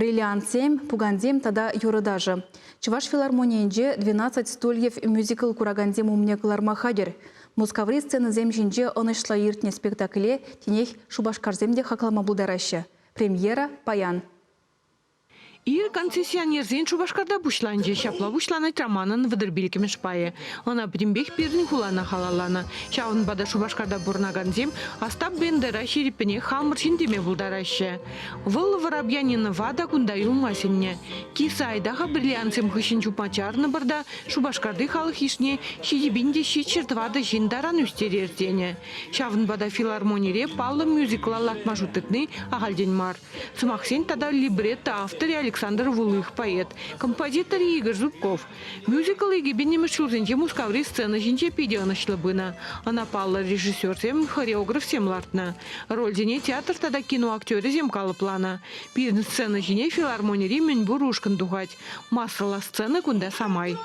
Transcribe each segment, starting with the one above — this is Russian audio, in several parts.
Бриллиант 7, Пугандем тада юрыдажы. Чуваш филармонияңже 12 стульев мюзикл курагандем умнеклар махадер. Мускаври сцены земжинже онышла иртне спектакле тенех Шубашкарземде хаклама булдарашы. Премьера паян. Ир концессионерзен Шубашкарда бушланже шапла бушланать романын выдырбилкеме шпае. Она примбех пирни хулана халалана. Шавын бада Шубашкарда бурнаганзем Остап Бендера шерепене хамыршин теме булдараще. Выл воробьянин вада кундаю масенне. Киса айдаха бриллианцем хышин чупмачарны барда Шубашкарды халы хишне шидибинде чертвада жиндаран үстерердене. Шавын бада филармонире паллы мюзикла лакмажутытны агалден мар. Сумахсен тада либретто авторе Александр Вулых, поэт, композитор Игорь Зубков. Мюзикл егибенне мышулзенче Мускаври сцена жинче пидеона шлабына. Она палла режиссер зем, хореограф зем лартна. Роль зене театр тада кино актеры зем калыплана. Пиден сцена жине филармонири мен бурушкан дугать. Массала сцена кунда самай.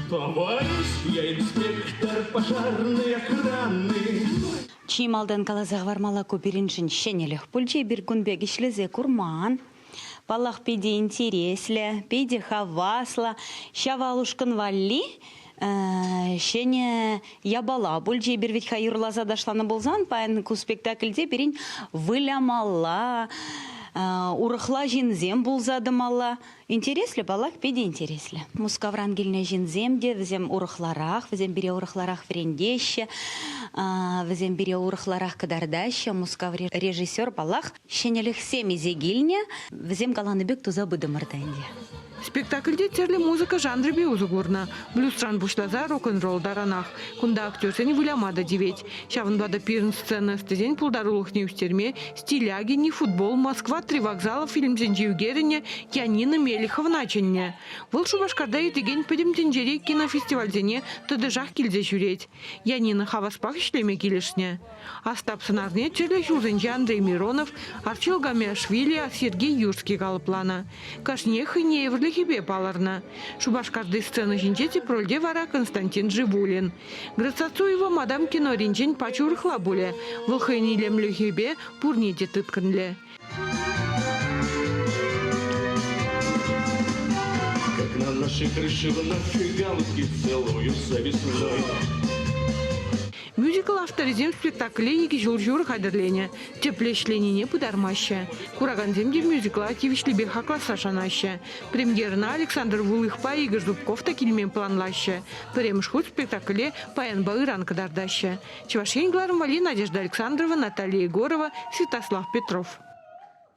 Товарищ, я инспектор пожарной охраны. Чималдан калазах вармала купириншин щенелех пульче биркунбег ишлезе курман. Палах пиде интересле, пиде хавасла, щавалушкан валли. Щене ябала. Бульче бирвить хайурлаза дошлана болзан, паян ку спектакльде берин вылямала. Урыхла жинзем булзадымала. Интересле балах пиде интересле. Мускавран гильне жинземде, візем урыхларах, візем бире урыхларах врендеще, візем бире урыхларах кадардаще, мускаври режиссер балах. Щенелих семизе гильне, візем галаныбек туза быдымырденде. Спектакльде терле музыка жанры беузугурна. Блюстран бушлаза рок-н-ролл даранах. Кунда актерсен вылямада девять. Шавын бада пирн сцена стезень пулдарулых не устерме, стиляги, не футбол, Москва, 3 вокзала, фильм Зенджиугерине, Янина Мелихов начинне. Выл Шубашкарда и теген пойдем тенджери кинофестиваль зене тадыжах кильзе жюреть. Янина хаваспах шлеме килешне. Остап Санарне терле шузенджи Андрей Миронов, Арчил Гамиашвили, Сергей Юрский галплана. Кашнех и не хибе паларна. Шубашкарды сцены жинчети прольде вара Константин Живулин. Грацацуева мадам кино ринчен пачур хлабуле. Волхайнилем люхибе пурните тытканле. Как на нашей крыше вновь галочки целуются весной. Мюзикл авторизм спектакле еки жур хадерлене. Теплешленине пудармаще. Кураганземде мюзикла тивишлибе хакласа шанаще. Премьерна Александр Вулых па Игорь Зубков такильмен планлаще. Премшхут спектакле паян баыран кадардаще. Чевашень Глармвали, Надежда Александрова, Наталья Егорова, Святослав Петров.